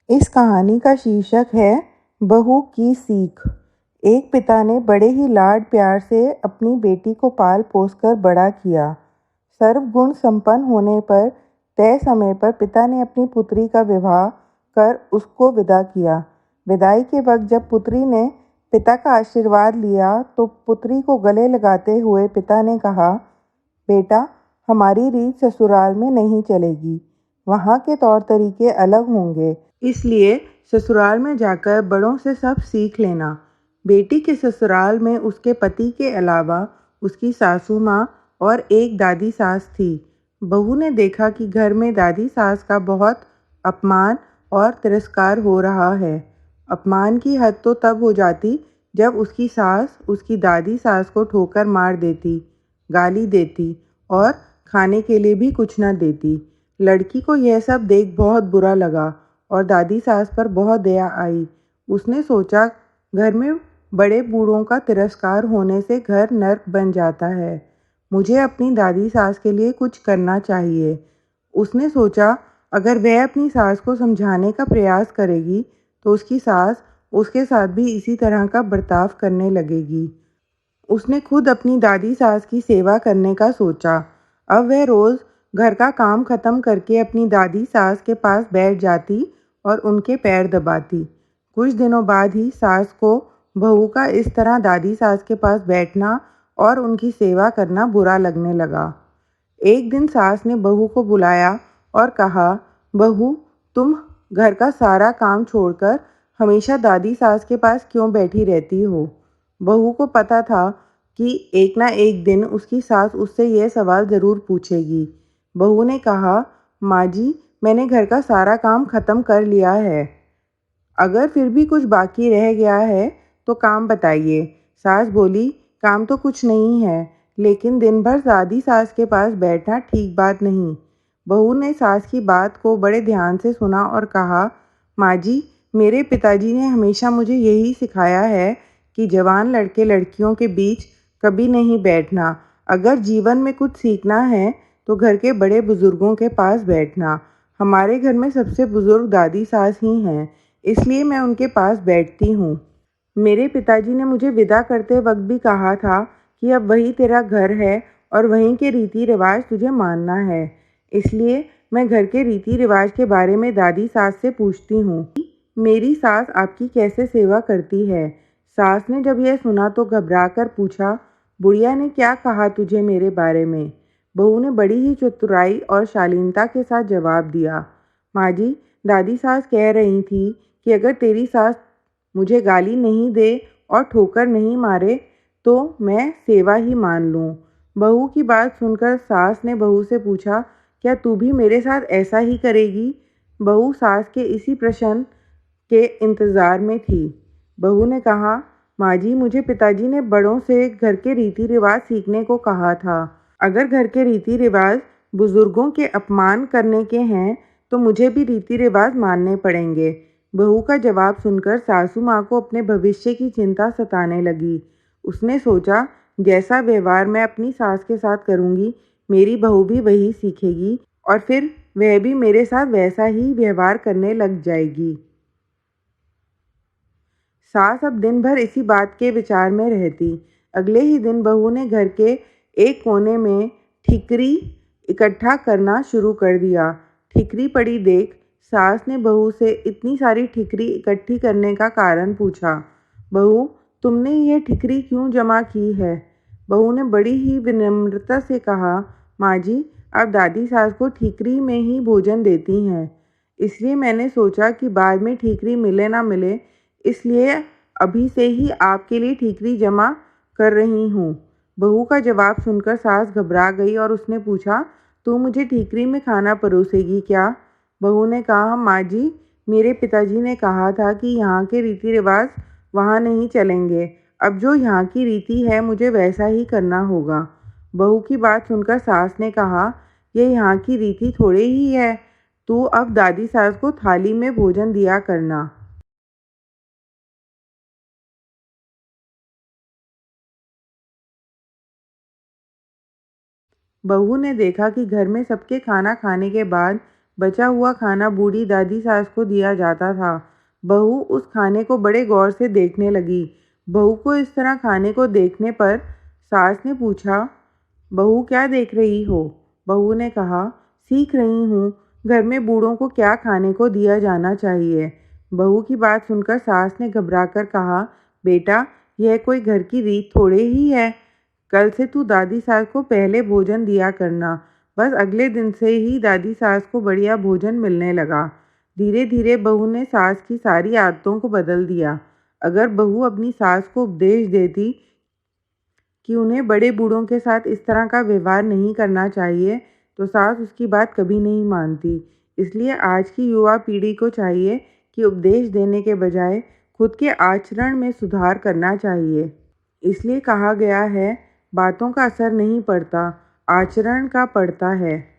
इस कहानी का शीर्षक है बहू की सीख। एक पिता ने बड़े ही लाड प्यार से अपनी बेटी को पाल पोस कर बड़ा किया। सर्वगुण संपन्न होने पर तय समय पर पिता ने अपनी पुत्री का विवाह कर उसको विदा किया। विदाई के वक्त जब पुत्री ने पिता का आशीर्वाद लिया तो पुत्री को गले लगाते हुए पिता ने कहा, बेटा, हमारी रीत ससुराल में नहीं चलेगी। वहाँ के तौर तरीके अलग होंगे, इसलिए ससुराल में जाकर बड़ों से सब सीख लेना। बेटी के ससुराल में उसके पति के अलावा उसकी सासू माँ और एक दादी सास थी। बहू ने देखा कि घर में दादी सास का बहुत अपमान और तिरस्कार हो रहा है। अपमान की हद तो तब हो जाती जब उसकी सास उसकी दादी सास को ठोकर मार देती, गाली देती और खाने के लिए भी कुछ न देती। लड़की को यह सब देख बहुत बुरा लगा और दादी सास पर बहुत दया आई। उसने सोचा, घर में बड़े बूढ़ों का तिरस्कार होने से घर नर्क बन जाता है। मुझे अपनी दादी सास के लिए कुछ करना चाहिए। उसने सोचा, अगर वह अपनी सास को समझाने का प्रयास करेगी तो उसकी सास उसके साथ भी इसी तरह का बर्ताव करने लगेगी। उसने खुद अपनी दादी सास की सेवा करने का सोचा। अब वह रोज़ घर का काम खत्म करके अपनी दादी सास के पास बैठ जाती और उनके पैर दबाती। कुछ दिनों बाद ही सास को बहू का इस तरह दादी सास के पास बैठना और उनकी सेवा करना बुरा लगने लगा। एक दिन सास ने बहू को बुलाया और कहा, बहू, तुम घर का सारा काम छोड़कर हमेशा दादी सास के पास क्यों बैठी रहती हो? बहू को पता था कि एक ना एक दिन उसकी सास उससे यह सवाल ज़रूर पूछेगी। बहू ने कहा, माँ जी, मैंने घर का सारा काम ख़त्म कर लिया है। अगर फिर भी कुछ बाकी रह गया है तो काम बताइए। सास बोली, काम तो कुछ नहीं है, लेकिन दिन भर दादी सास के पास बैठना ठीक बात नहीं। बहू ने सास की बात को बड़े ध्यान से सुना और कहा, माँ जी, मेरे पिताजी ने हमेशा मुझे यही सिखाया है कि जवान लड़के लड़कियों के बीच कभी नहीं बैठना। अगर जीवन में कुछ सीखना है तो घर के बड़े बुजुर्गों के पास बैठना। हमारे घर में सबसे बुजुर्ग दादी सास ही हैं, इसलिए मैं उनके पास बैठती हूँ। मेरे पिताजी ने मुझे विदा करते वक्त भी कहा था कि अब वही तेरा घर है और वहीं के रीति रिवाज तुझे मानना है। इसलिए मैं घर के रीति रिवाज के बारे में दादी सास से पूछती हूँ, मेरी सास आपकी कैसे सेवा करती है? सास ने जब यह सुना तो घबरा कर पूछा, बुढ़िया ने क्या कहा तुझे मेरे बारे में? बहू ने बड़ी ही चतुराई और शालीनता के साथ जवाब दिया, माँ जी, दादी सास कह रही थी कि अगर तेरी सास मुझे गाली नहीं दे और ठोकर नहीं मारे तो मैं सेवा ही मान लूँ। बहू की बात सुनकर सास ने बहू से पूछा, क्या तू भी मेरे साथ ऐसा ही करेगी? बहू सास के इसी प्रश्न के इंतज़ार में थी। बहू ने कहा, माँ जी, मुझे पिताजी ने बड़ों से घर के रीति रिवाज सीखने को कहा था। अगर घर के रीति रिवाज बुजुर्गों के अपमान करने के हैं तो मुझे भी रीति रिवाज मानने पड़ेंगे। बहू का जवाब सुनकर सासू माँ को अपने भविष्य की चिंता सताने लगी। उसने सोचा, जैसा व्यवहार मैं अपनी सास के साथ करूँगी, मेरी बहू भी वही सीखेगी और फिर वह भी मेरे साथ वैसा ही व्यवहार करने लग जाएगी। सास अब दिन भर इसी बात के विचार में रहती। अगले ही दिन बहू ने घर के एक कोने में ठिकरी इकट्ठा करना शुरू कर दिया। ठिकरी पड़ी देख सास ने बहू से इतनी सारी ठिकरी इकट्ठी करने का कारण पूछा। बहू, तुमने यह ठिकरी क्यों जमा की है? बहू ने बड़ी ही विनम्रता से कहा, माँ जी, आप दादी सास को ठिकरी में ही भोजन देती हैं, इसलिए मैंने सोचा कि बाद में ठिकरी मिले ना मिले, इसलिए अभी से ही आपके लिए ठीकरी जमा कर रही हूँ। बहू का जवाब सुनकर सास घबरा गई और उसने पूछा, तू मुझे ठीकरी में खाना परोसेगी क्या? बहू ने कहा, माँ जी, मेरे पिताजी ने कहा था कि यहाँ के रीति रिवाज वहाँ नहीं चलेंगे। अब जो यहाँ की रीति है मुझे वैसा ही करना होगा। बहू की बात सुनकर सास ने कहा, ये यहाँ की रीति थोड़े ही है। तू अब दादी सास को थाली में भोजन दिया करना। बहू ने देखा कि घर में सबके खाना खाने के बाद बचा हुआ खाना बूढ़ी दादी सास को दिया जाता था। बहू उस खाने को बड़े गौर से देखने लगी। बहू को इस तरह खाने को देखने पर सास ने पूछा, बहू क्या देख रही हो? बहू ने कहा, सीख रही हूँ घर में बूढ़ों को क्या खाने को दिया जाना चाहिए। बहू की बात सुनकर सास ने घबराकर कहा, बेटा यह कोई घर की रीत थोड़े ही है। कल से तू दादी सास को पहले भोजन दिया करना। बस अगले दिन से ही दादी सास को बढ़िया भोजन मिलने लगा। धीरे धीरे बहू ने सास की सारी आदतों को बदल दिया। अगर बहू अपनी सास को उपदेश देती कि उन्हें बड़े बूढ़ों के साथ इस तरह का व्यवहार नहीं करना चाहिए, तो सास उसकी बात कभी नहीं मानती। इसलिए आज की युवा पीढ़ी को चाहिए कि उपदेश देने के बजाय खुद के आचरण में सुधार करना चाहिए। इसलिए कहा गया है, बातों का असर नहीं पड़ता, आचरण का पड़ता है।